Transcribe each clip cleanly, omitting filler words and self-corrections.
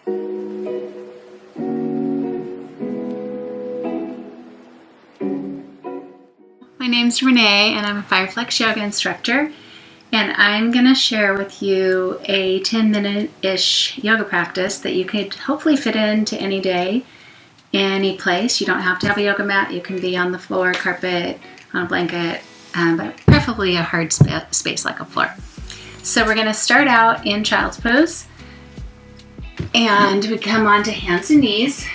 My name's Renee and I'm a Fireflex yoga instructor, and I'm going to share with you a 10-minute-ish yoga practice that you could hopefully fit into any day, any place. You don't have to have a yoga mat. You can be on the floor, carpet, on a blanket, but preferably a hard space like a floor. So we're going to start out in child's pose, and we come onto hands and knees.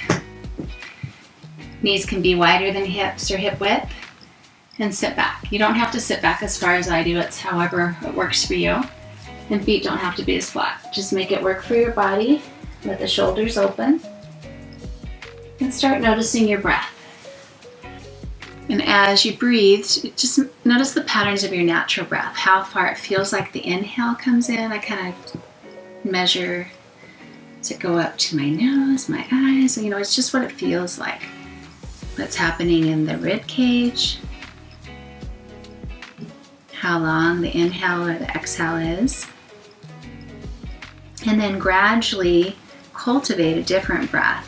Knees can be wider than hips or hip width. And sit back. You don't have to sit back as far as I do. It's however it works for you. And feet don't have to be as flat. Just make it work for your body. Let the shoulders open. And start noticing your breath. And as you breathe, just notice the patterns of your natural breath. How far it feels like the inhale comes in. I kind of measure, does it go up to my nose, my eyes? It's just what it feels like. What's happening in the rib cage. How long the inhale or the exhale is. And then gradually cultivate a different breath.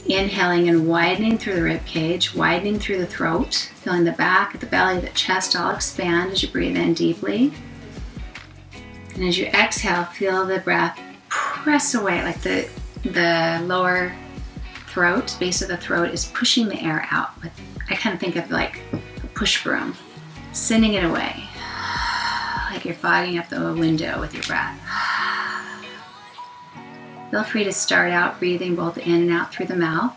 Inhaling and widening through the rib cage, widening through the throat, feeling the back, the belly, the chest all expand as you breathe in deeply. And as you exhale, feel the breath press away, like the lower throat, base of the throat is pushing the air out. I kind of think of like a push broom. Sending it away, like you're fogging up the window with your breath. Feel free to start out breathing both in and out through the mouth,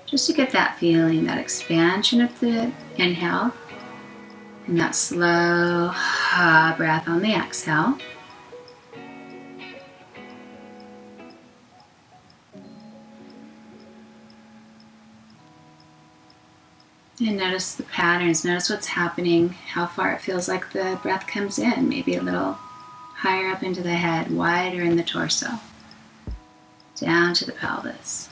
just to get that feeling, that expansion of the inhale, and that slow breath on the exhale. And notice the patterns, notice what's happening, how far it feels like the breath comes in, maybe a little higher up into the head, wider in the torso, down to the pelvis.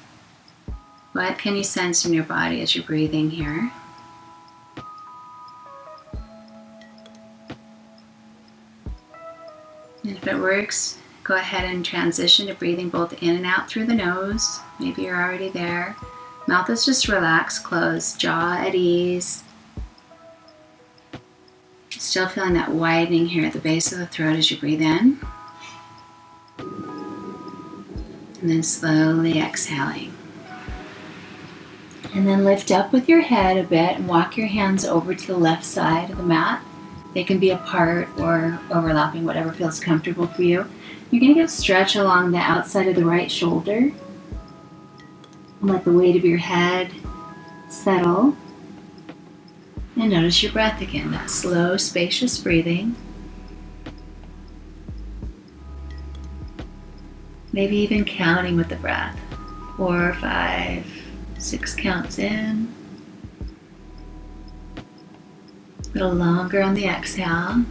What can you sense in your body as you're breathing here? And if it works, go ahead and transition to breathing both in and out through the nose. Maybe you're already there. Mouth is just relaxed, closed, jaw at ease. Still feeling that widening here at the base of the throat as you breathe in. And then slowly exhaling. And then lift up with your head a bit and walk your hands over to the left side of the mat. They can be apart or overlapping, whatever feels comfortable for you. You're going to get a stretch along the outside of the right shoulder. Let the weight of your head settle. And notice your breath again, that slow, spacious breathing. Maybe even counting with the breath. 4, 5, 6 counts in. A little longer on the exhale.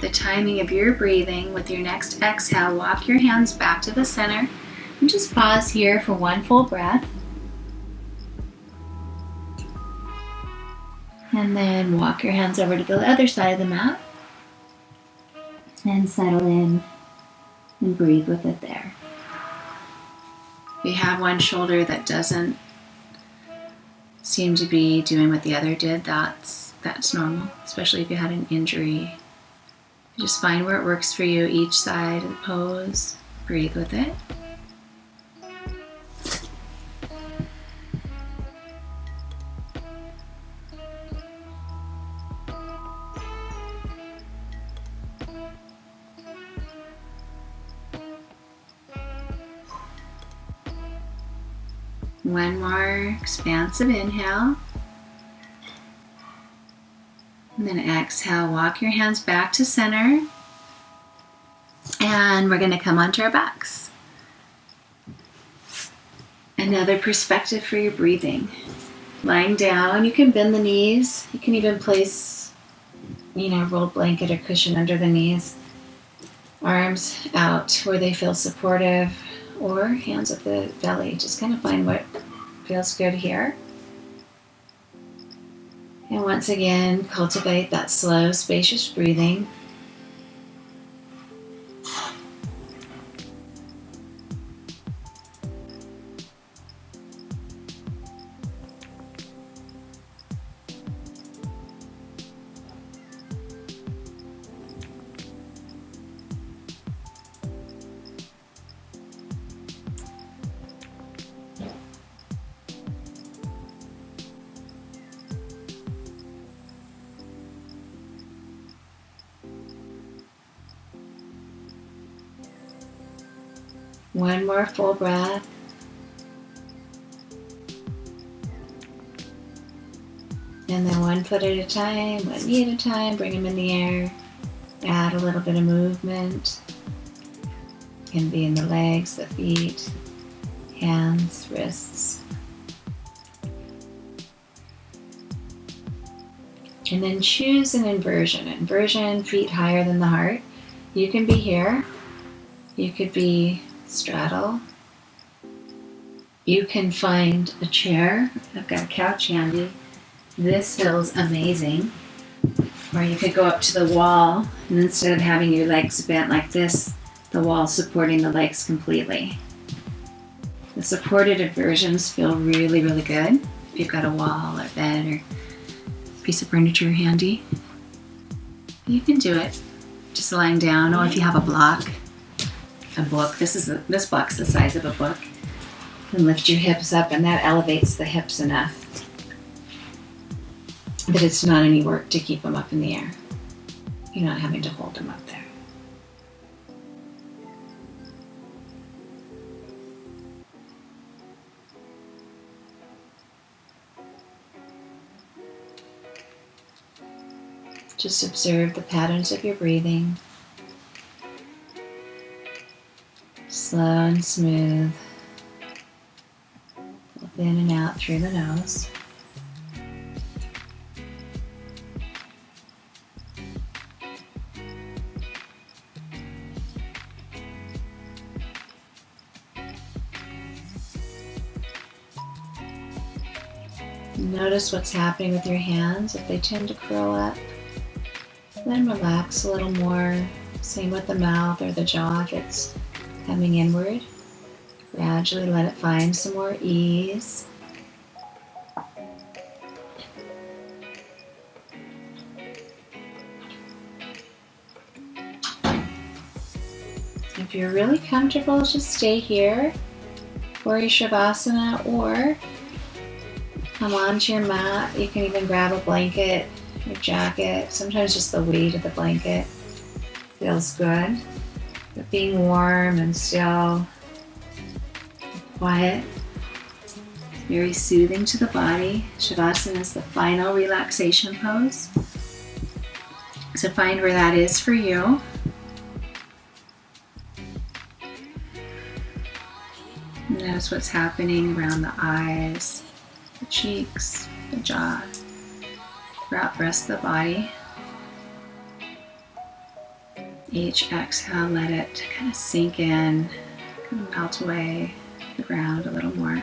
The timing of your breathing, with your next exhale, walk your hands back to the center and just pause here for one full breath. And then walk your hands over to the other side of the mat and settle in and breathe with it there. If you have one shoulder that doesn't seem to be doing what the other did, that's normal, especially if you had an injury. Just find where it works for you, each side of the pose. Breathe with it. One more expansive inhale. And then exhale, walk your hands back to center. And we're going to come onto our backs. Another perspective for your breathing. Lying down, you can bend the knees. You can even place, a rolled blanket or cushion under the knees. Arms out where they feel supportive, or hands at the belly. Just kind of find what feels good here. And once again, cultivate that slow, spacious breathing. One more full breath. And then one foot at a time, one knee at a time, bring them in the air. Add a little bit of movement. It can be in the legs, the feet, hands, wrists. And then choose an inversion. Inversion, feet higher than the heart. You can be here. You could be straddle. You can find a chair. I've got a couch handy. This feels amazing. Or you could go up to the wall, and instead of having your legs bent like this, the wall supporting the legs completely. The supported inversions feel really, really good. If you've got a wall or bed or piece of furniture handy, you can do it just lying down. Or if you have a block, a book. This block's the size of a book. And lift your hips up, and that elevates the hips enough that it's not any work to keep them up in the air. You're not having to hold them up there. Just observe the patterns of your breathing. Slow and smooth. In and out through the nose. Notice what's happening with your hands. If they tend to curl up, then relax a little more. Same with the mouth or the jaw if it's coming inward. Gradually let it find some more ease. If you're really comfortable, just stay here for your Shavasana, or come onto your mat. You can even grab a blanket or jacket. Sometimes just the weight of the blanket feels good. But being warm and still, quiet, very soothing to the body. Shavasana is the final relaxation pose. So find where that is for you. Notice what's happening around the eyes, the cheeks, the jaw, throughout the rest of the body. Each exhale, let it kind of sink in, kind of melt away the ground a little more.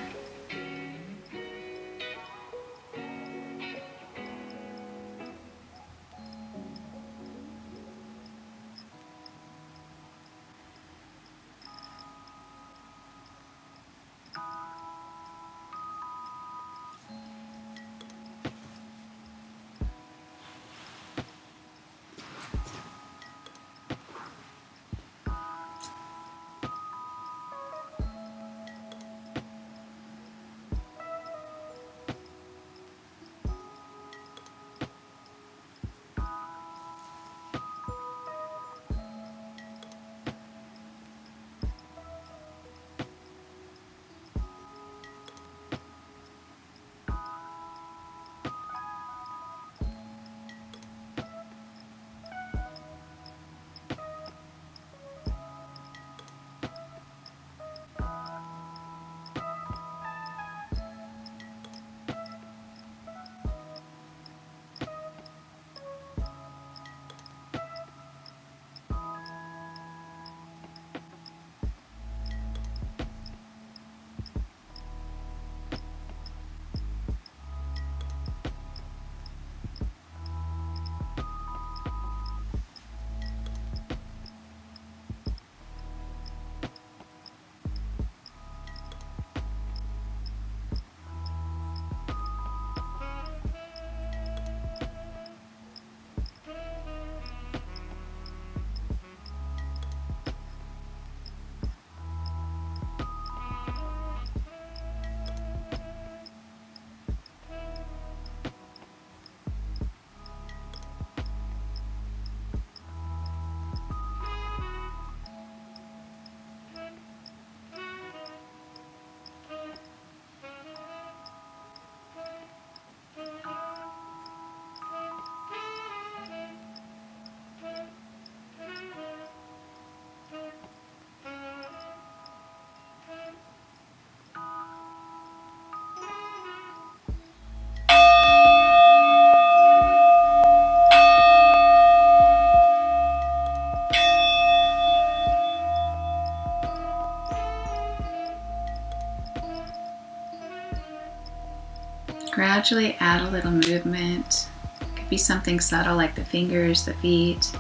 Gradually add a little movement. It could be something subtle like the fingers, the feet,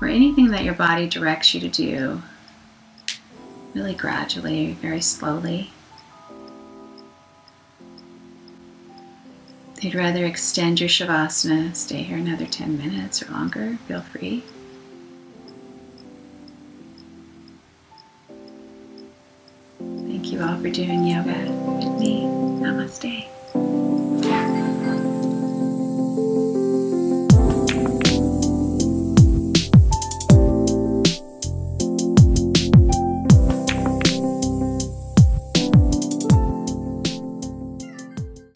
or anything that your body directs you to do. Really gradually, very slowly. If you'd rather extend your Shavasana, stay here another 10 minutes or longer, feel free. Thank you all for doing yoga with me. Namaste.